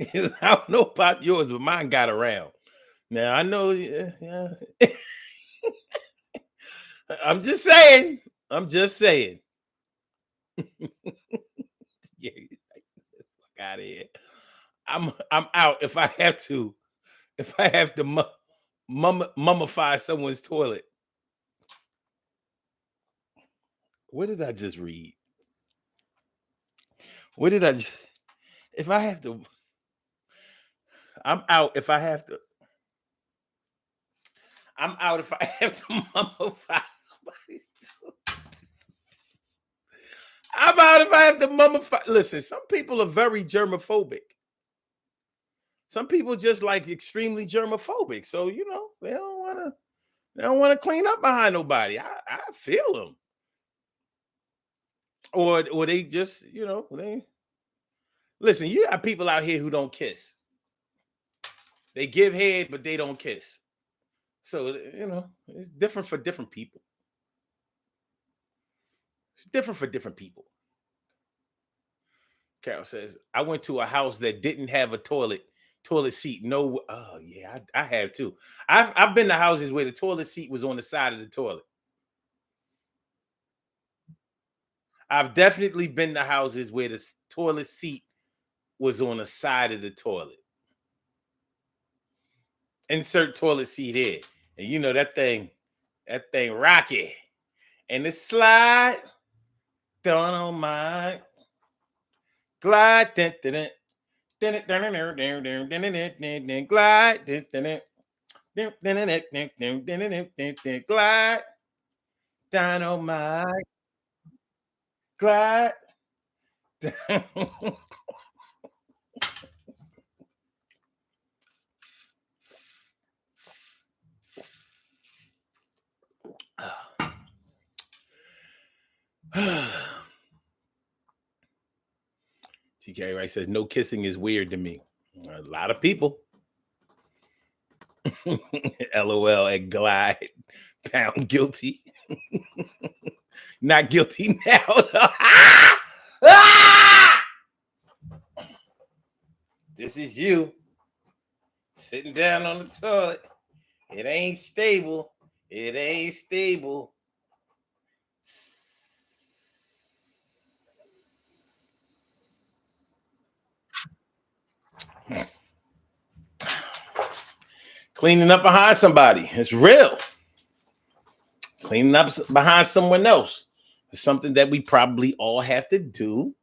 I don't know about yours, but mine got around. Now I know. Yeah. I'm just saying. I'm just saying. Yeah. out of here. I'm out if I have to. If I have to mummify someone's toilet. What did I just read? What did I just? If I have to, I'm out. If I have to, I'm out. If I have to mummify somebody's toilet. I'm out if I have to mummify. Listen, some people are very germophobic. Some people just like extremely germophobic. So they don't want to. They don't want to clean up behind nobody. I feel them. Or they just they listen. You got people out here who don't kiss. They give head, but they don't kiss. So it's different for different people. It's different for different people. Carol says, I went to a house that didn't have a toilet seat. No, oh yeah, I have too. I've been to houses where the toilet seat was on the side of the toilet. I've definitely been to houses where the toilet seat was on the side of the toilet. Insert toilet seat here. And that thing rocky. And the slide, don't mind. Glide, glide, glide, dynamite, glide. TK Rice says no kissing is weird to me. A lot of people. LOL at glide. Pound guilty. Not guilty now. This is you sitting down on the toilet. It ain't stable. It ain't stable. Cleaning up behind somebody. It's real. Cleaning up behind someone else. It's something that we probably all have to do.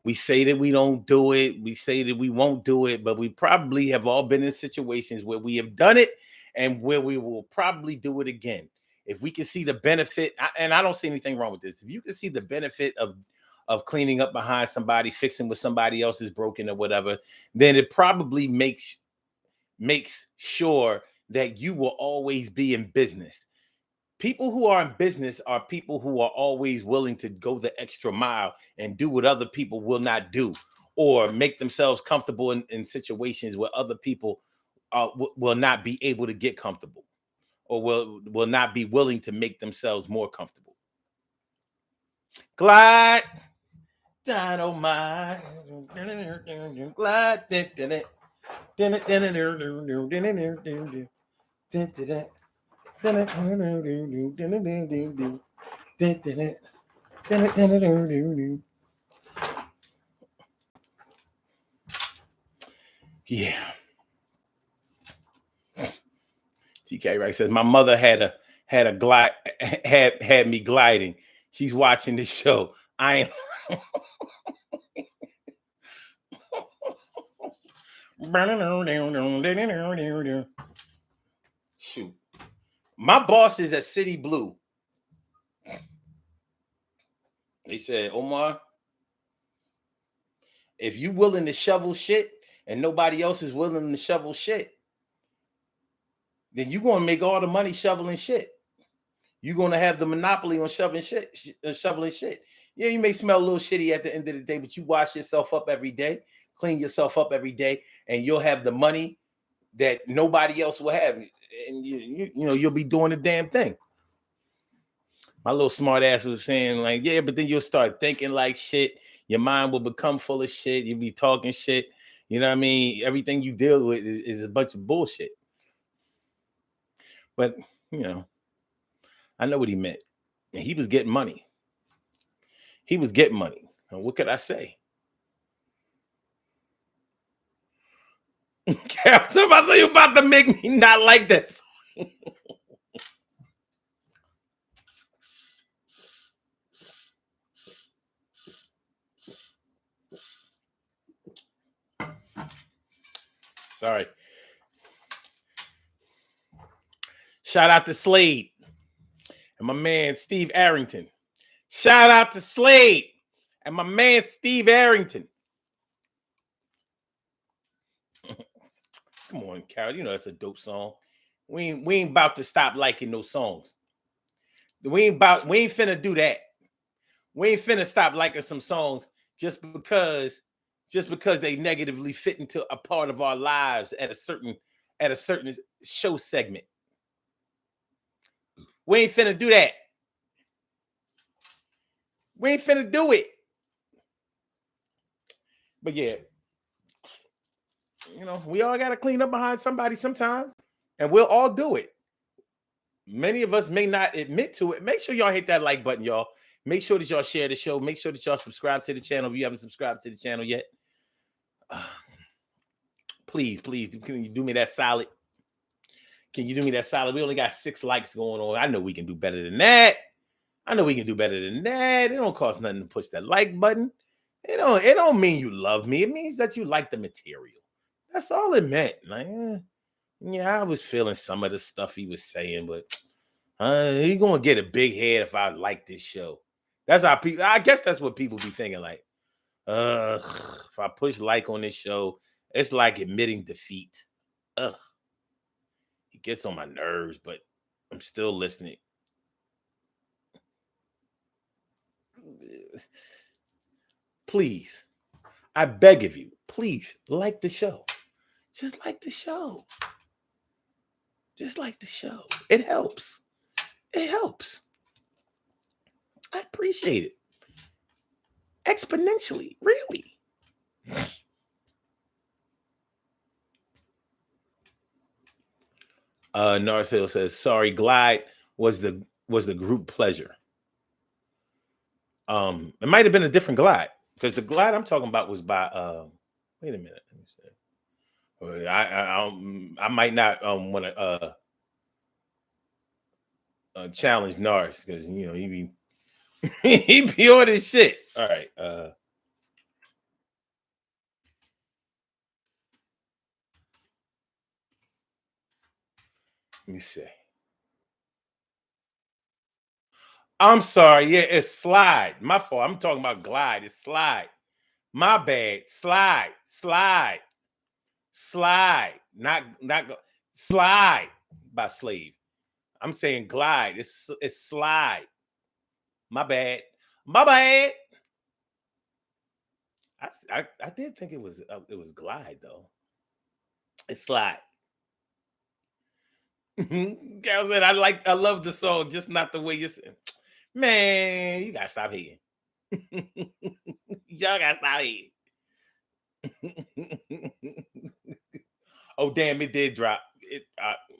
We say that we don't do it. We say that we won't do it, but we probably have all been in situations where we have done it and where we will probably do it again. If we can see the benefit, and I don't see anything wrong with this. If you can see the benefit of cleaning up behind somebody, fixing what somebody else is broken or whatever, then it probably makes sure that you will always be in business. People who are in business are people who are always willing to go the extra mile and do what other people will not do, or make themselves comfortable in situations where other people will not be able to get comfortable, or will not be willing to make themselves more comfortable. Glide, dynamite, glide, yeah. TK Rice says my mother had a glide had me gliding. She's watching this show. I am shoot. My boss is at City Blue. They said, Omar, if you willing to shovel shit and nobody else is willing to shovel shit, then you're gonna make all the money shoveling shit. You're gonna have the monopoly on shoveling shit. Yeah, you may smell a little shitty at the end of the day, but you wash yourself up every day, clean yourself up every day, and you'll have the money that nobody else will have, and you'll be doing the damn thing. My little smart ass was saying like, yeah, but then you'll start thinking like shit. Your mind will become full of shit. You'll be talking shit. You know what I mean? Everything you deal with is a bunch of bullshit. But I know what he meant. And he was getting money. He was getting money. And what could I say? Somebody, you about to make me not like that. Sorry. Shout out to Slade and my man Steve Arrington. Shout out to Slade and my man Steve Arrington. Come on, Carol. You know that's a dope song. We ain't about to stop liking those songs. We ain't finna do that. We ain't finna stop liking some songs just because they negatively fit into a part of our lives at a certain show segment. We ain't finna do that. We ain't finna do it. But yeah, you know, we all gotta clean up behind somebody sometimes, and we'll all do it. Many of us may not admit to it. Make sure y'all hit that like button, y'all. Make sure that y'all share the show. Make sure that y'all subscribe to the channel if you haven't subscribed to the channel yet. Please, can you do me that solid? Can you do me that solid? We only got 6 likes going on. I know we can do better than that. It don't cost nothing to push that like button. It don't mean you love me. It means that you like the material. That's all it meant. Like, yeah, I was feeling some of the stuff he was saying, but he gonna get a big head if I like this show. That's how people. I guess that's what people be thinking. Like, if I push like on this show, it's like admitting defeat. Ugh, it gets on my nerves, but I'm still listening. Please, I beg of you, please like the show. Just like the show. Just like the show. It helps. It helps. I appreciate it. Exponentially, really. Narcil says, sorry, Glide was the group pleasure. It might have been a different Glide, because the Glide I'm talking about was by wait a minute. Let me see. I might not want to challenge Nars, because you know he be he be on his shit. All right. Let me see. I'm sorry. Yeah, it's Slide. My fault. I'm talking about Glide. It's Slide. My bad. Slide. Not Slide by Slave. I'm saying Glide. It's Slide. My bad. I did think it was Glide though. It's Slide. Carol said, I love the song, just not the way you said. Man, you gotta stop hating. Y'all gotta stop hating. Oh damn, it did drop.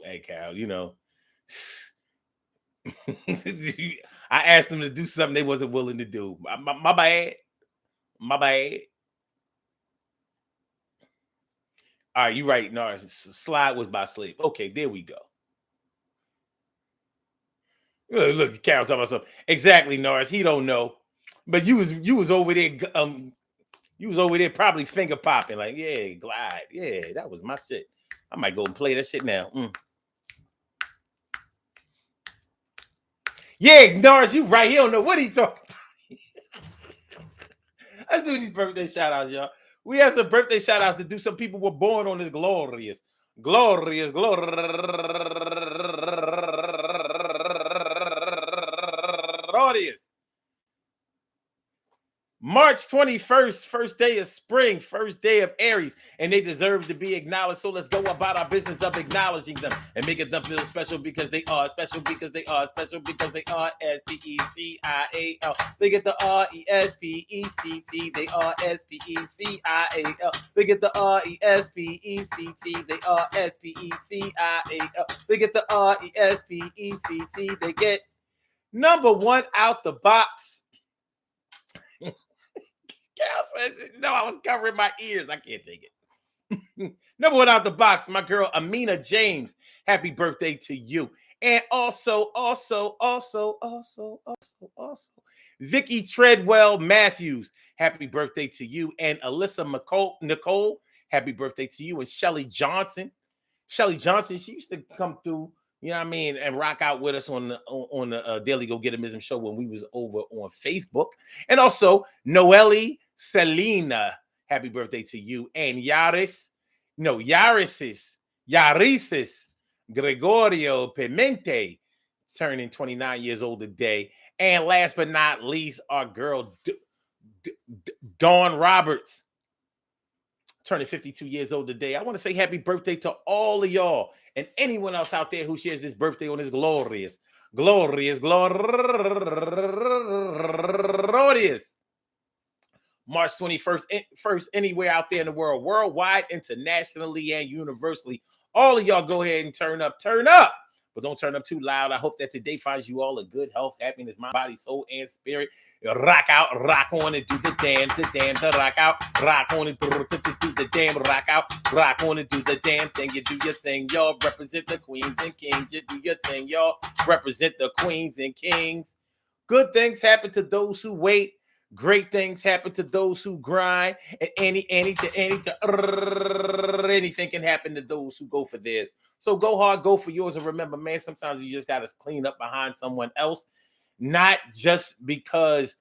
Hey Cal, you know. I asked them to do something they wasn't willing to do. My bad. My bad. All right, you're right. No, Slide was by Slave. Okay, there we go. Look, Carol talking about something. Exactly, Norris. He don't know. But you was over there. You was over there probably finger popping, like, yeah, Glide. Yeah, that was my shit. I might go and play that shit now. Yeah, Norris, you right. He don't know what he talking about. Let's do these birthday shout outs, y'all. We have some birthday shout outs to do. Some people were born on this glorious. March 21st, first day of spring, first day of Aries, and they deserve to be acknowledged. So let's go about our business of acknowledging them and making them feel special because they are special because they are special because they are SPECIAL. They get the RESPECT. They are SPECIAL. They get the RESPECT. They are SPECIAL. They get the RESPECT. They get number one out the box. Cal says, no, I was covering my ears. I can't take it. Number one out the box, my girl Amina James. Happy birthday to you. And also, Vicky Treadwell Matthews. Happy birthday to you. And Alyssa Nicole. Happy birthday to you. And Shelly Johnson. Shelly Johnson, she used to come through, you know what I mean, and rock out with us on the Daily Go Get Mism show when we was over on Facebook. And also Noelle Selena. Happy birthday to you. And Yarisis Gregorio Pimente, turning 29 years old today. And last but not least, our girl Dawn Roberts, turning 52 years old today. I want to say happy birthday to all of y'all and anyone else out there who shares this birthday on this glorious March 21st, anywhere out there in the world, worldwide, internationally, and universally. All of y'all go ahead and turn up, but don't turn up too loud. I hope that today finds you all a good health, happiness, mind, body, soul, and spirit. Rock out, rock on, and do the damn, the rock out, rock on, and do the damn, rock out, rock on, and do the damn thing. You do your thing, y'all. Represent the queens and kings. You do your thing, y'all. Represent the queens and kings. Good things happen to those who wait. Great things happen to those who grind, and anything can happen to those who go for theirs. So go hard, go for yours, and remember, man, sometimes you just gotta clean up behind someone else, not just because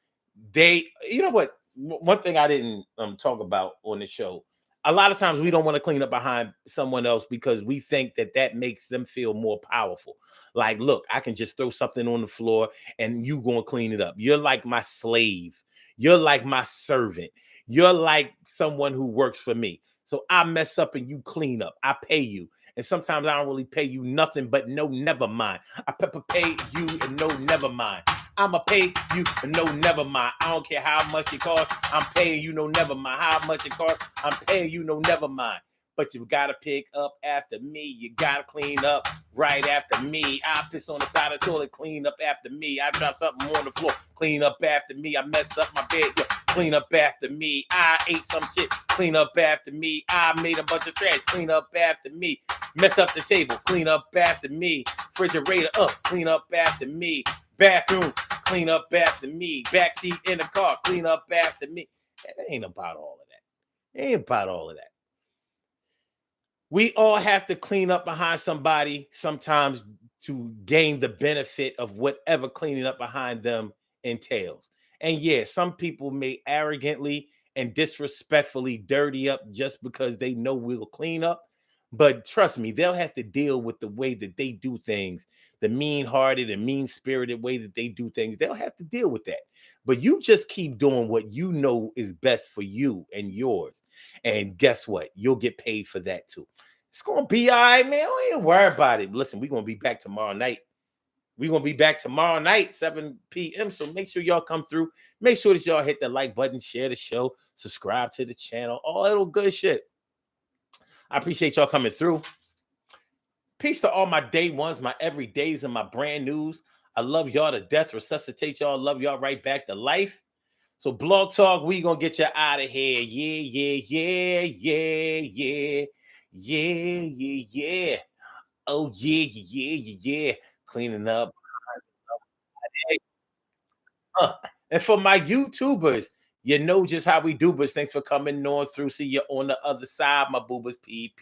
they. You know what? One thing I didn't talk about on the show. A lot of times we don't want to clean up behind someone else because we think that makes them feel more powerful. Like, look, I can just throw something on the floor and you gonna clean it up. You're like my slave. You're like my servant. You're like someone who works for me. So I mess up and you clean up. I pay you. And sometimes I don't really pay you nothing but no, never mind. I pay you and no, never mind. I'ma pay you and no, never mind. I don't care how much it costs. I'm paying you no, never mind. How much it costs, I'm paying you no, never mind. But you gotta pick up after me. You gotta clean up right after me. I piss on the side of the toilet, clean up after me. I drop something on the floor, clean up after me. I mess up my bed, clean up after me. I ate some shit, clean up after me. I made a bunch of trash, clean up after me. Mess up the table, clean up after me. Refrigerator up, clean up after me. Bathroom, clean up after me. Backseat in the car, clean up after me. It ain't about all of that. It ain't about all of that. We all have to clean up behind somebody sometimes to gain the benefit of whatever cleaning up behind them entails. And yeah, some people may arrogantly and disrespectfully dirty up just because they know we'll clean up. But trust me, they'll have to deal with the way that they do things, the mean-hearted and mean-spirited way that they do things. They'll have to deal with that. But you just keep doing what you know is best for you and yours. And guess what? You'll get paid for that too. It's going to be all right, man. Don't even worry about it. Listen, we're going to be back tomorrow night. We're going to be back tomorrow night, 7 p.m. So make sure y'all come through. Make sure that y'all hit the like button, share the show, subscribe to the channel, all that good shit. I appreciate y'all coming through. Peace to all my day ones, my everydays, and my brand news. I love y'all to death. Resuscitate y'all. Love y'all right back to life. So Blog Talk, we gonna get you out of here. Yeah. Oh yeah. Cleaning up. And for my YouTubers, you know just how we do, but thanks for coming on through. See you on the other side, my boobers. Peace.